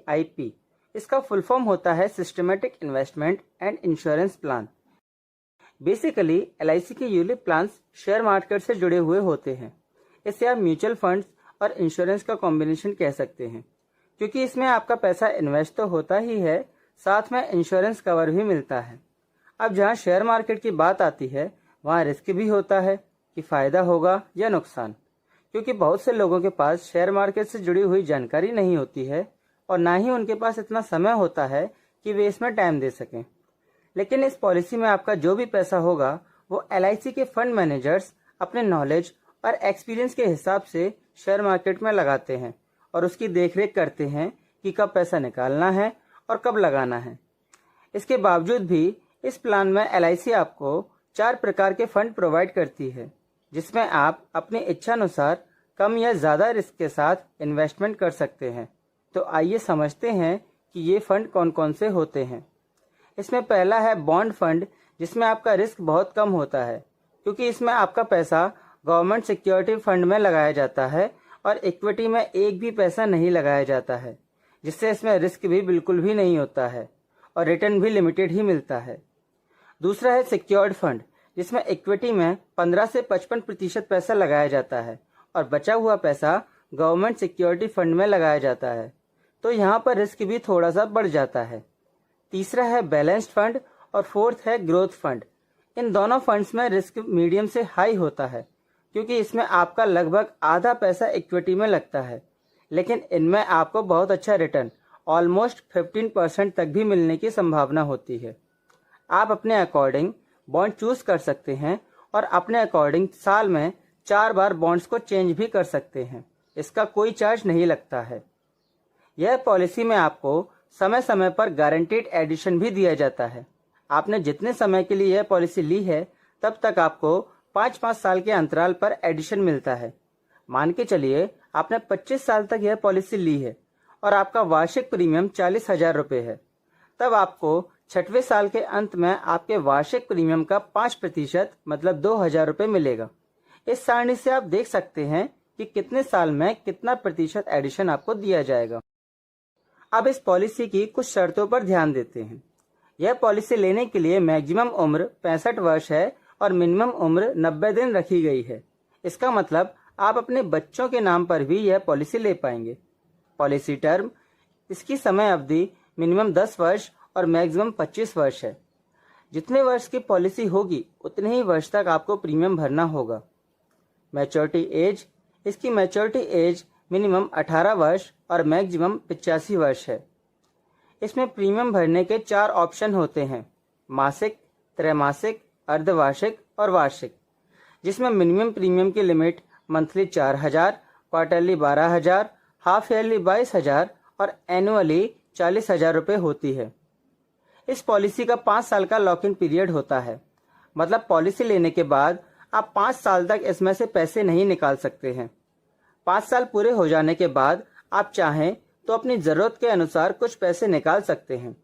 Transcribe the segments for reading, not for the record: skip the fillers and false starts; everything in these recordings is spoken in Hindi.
SIP। इसका फुल फॉर्म होता है systematic investment and insurance plan. Basically LIC के यूलिप प्लान्स शेयर मार्केट से जुड़े हुए होते हैं। इसे आप म्यूचुअल फंड्स और इंश्योरेंस का कॉम्बिनेशन कह सकते हैं, क्योंकि इसमें आपका पैसा इन्वेस्ट तो होता ही है, साथ में इंश्योरेंस कवर भी मिलता है। अब जहां शेयर मार्केट की बात आती है वहां रिस्क भी होता है कि फ़ायदा होगा या नुकसान, क्योंकि बहुत से लोगों के पास शेयर मार्केट से जुड़ी हुई जानकारी नहीं होती है और ना ही उनके पास इतना समय होता है कि वे इसमें टाइम दे सकें। लेकिन इस पॉलिसी में आपका जो भी पैसा होगा वो LIC के फंड मैनेजर्स अपने नॉलेज और एक्सपीरियंस के हिसाब से शेयर मार्केट में लगाते हैं और उसकी देखरेख करते हैं कि कब पैसा निकालना है और कब लगाना है। इसके बावजूद भी इस प्लान में LIC आपको 4 प्रकार के फंड प्रोवाइड करती है, जिसमें आप अपनी इच्छानुसार कम या ज़्यादा रिस्क के साथ इन्वेस्टमेंट कर सकते हैं। तो आइए समझते हैं कि ये फंड कौन कौन से होते हैं। इसमें पहला है बॉन्ड फंड, जिसमें आपका रिस्क बहुत कम होता है, क्योंकि इसमें आपका पैसा गवर्नमेंट सिक्योरिटी फंड में लगाया जाता है और इक्विटी में एक भी पैसा नहीं लगाया जाता है, जिससे इसमें रिस्क भी बिल्कुल भी नहीं होता है और रिटर्न भी लिमिटेड ही मिलता है। दूसरा है सिक्योर्ड फंड, जिसमें इक्विटी में 15 से 55% पैसा लगाया जाता है और बचा हुआ पैसा गवर्नमेंट सिक्योरिटी फंड में लगाया जाता है, तो यहाँ पर रिस्क भी थोड़ा सा बढ़ जाता है। तीसरा है बैलेंस्ड फंड और फोर्थ है ग्रोथ फंड। इन दोनों फंड्स में रिस्क मीडियम से हाई होता है, क्योंकि इसमें आपका लगभग आधा पैसा इक्विटी में लगता है, लेकिन इनमें आपको बहुत अच्छा रिटर्न ऑलमोस्ट 15% तक भी मिलने की संभावना होती है। आप अपने अकॉर्डिंग बॉन्ड चूज कर सकते हैं और अपने अकॉर्डिंग साल में 4 बार बॉन्ड्स को चेंज भी कर सकते हैं। इसका कोई चार्ज नहीं लगता है। यह पॉलिसी में आपको समय समय पर गारंटीड एडिशन भी दिया जाता है। आपने जितने समय के लिए यह पॉलिसी ली है तब तक आपको 5-5 साल के अंतराल पर एडिशन मिलता है। मान के चलिए आपने 25 साल तक यह पॉलिसी ली है और आपका वार्षिक प्रीमियम 40,000 रुपये है, तब आपको 6वें साल के अंत में आपके वार्षिक प्रीमियम का 5% मतलब 2,000 रुपये मिलेगा। इस सारणी से आप देख सकते हैं कि कितने साल में कितना प्रतिशत एडिशन आपको दिया जाएगा। अब इस पॉलिसी की कुछ शर्तों पर ध्यान देते हैं। यह पॉलिसी लेने के लिए मैक्सिमम उम्र 65 वर्ष है और मिनिमम उम्र 90 दिन रखी गई है। इसका मतलब आप अपने बच्चों के नाम पर भी यह पॉलिसी ले पाएंगे। पॉलिसी टर्म, इसकी समय अवधि मिनिमम 10 वर्ष और मैक्सिमम 25 वर्ष है। जितने वर्ष की पॉलिसी होगी उतने ही वर्ष तक आपको प्रीमियम भरना होगा। मैच्योरिटी एज, इसकी मैच्योरिटी एज मिनिमम 18 वर्ष और मैक्सिमम 85 वर्ष है। इसमें प्रीमियम भरने के 4 ऑप्शन होते हैं, मासिक, त्रैमासिक, अर्धवार्षिक और वार्षिक, जिसमें मिनिमम प्रीमियम की limit monthly 4,000, quarterly 12,000, half yearly 22,000 और एनुअली 40,000 रुपये होती है। इस पॉलिसी का 5 साल का लॉक इन पीरियड होता है, मतलब पॉलिसी लेने के बाद आप 5 साल तक इसमें से पैसे नहीं निकाल सकते हैं। 5 साल पूरे हो जाने के बाद आप चाहें तो अपनी ज़रूरत के अनुसार कुछ पैसे निकाल सकते हैं।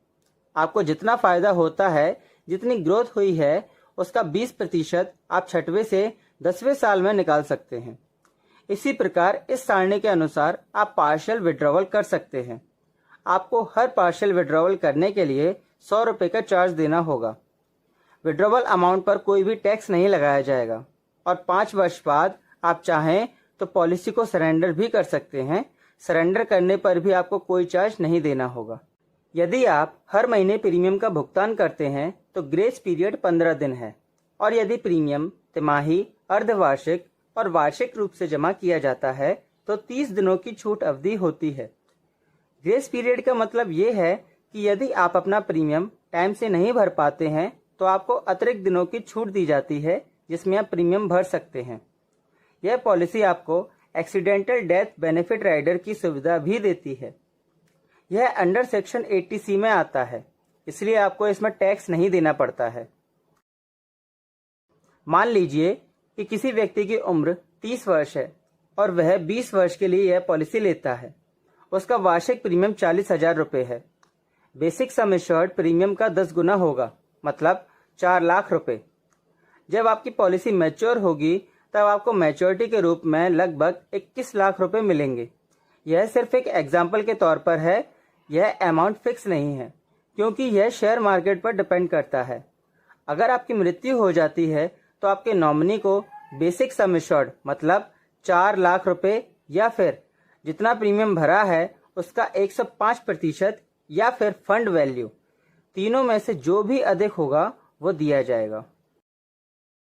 आपको जितना फ़ायदा होता है, जितनी ग्रोथ हुई है, उसका 20% आप 6वें से 10वें साल में निकाल सकते हैं। इसी प्रकार इस सारणी के अनुसार आप पार्शियल विड्रॉवल कर सकते हैं। आपको हर पार्शियल विड्रॉवल करने के लिए 100 रुपये का चार्ज देना होगा। विड्रॉवल अमाउंट पर कोई भी टैक्स नहीं लगाया जाएगा और 5 वर्ष बाद आप चाहें तो पॉलिसी को सरेंडर भी कर सकते हैं। सरेंडर करने पर भी आपको कोई चार्ज नहीं देना होगा। यदि आप हर महीने प्रीमियम का भुगतान करते हैं तो ग्रेस पीरियड 15 दिन है, और यदि प्रीमियम तिमाही, अर्धवार्षिक और वार्षिक रूप से जमा किया जाता है तो 30 दिनों की छूट अवधि होती है। ग्रेस पीरियड का मतलब ये है कि यदि आप अपना प्रीमियम टाइम से नहीं भर पाते हैं तो आपको अतिरिक्त दिनों की छूट दी जाती है, जिसमें आप प्रीमियम भर सकते हैं। यह पॉलिसी आपको एक्सीडेंटल डेथ बेनिफिट राइडर की सुविधा भी देती है। यह अंडर सेक्शन 80C में आता है, इसलिए आपको इसमें टैक्स नहीं देना पड़ता है। मान लीजिए कि किसी व्यक्ति की उम्र 30 वर्ष है और वह 20 वर्ष के लिए यह पॉलिसी लेता है। उसका वार्षिक प्रीमियम 40,000 रुपये है। बेसिक सम एश्योर्ड प्रीमियम का 10 गुना होगा, मतलब 4 लाख रुपए। जब आपकी पॉलिसी मैच्योर होगी तब आपको मैच्योरिटी के रूप में लगभग 21 लाख रुपए मिलेंगे। यह सिर्फ एक एग्जाम्पल के तौर पर है। यह अमाउंट फिक्स नहीं है क्योंकि यह शेयर मार्केट पर डिपेंड करता है। अगर आपकी मृत्यु हो जाती है तो आपके नॉमिनी को बेसिक सम एश्योर्ड मतलब 4 लाख रुपए या फिर जितना प्रीमियम भरा है उसका 105% या फिर फंड वैल्यू, तीनों में से जो भी अधिक होगा वो दिया जाएगा।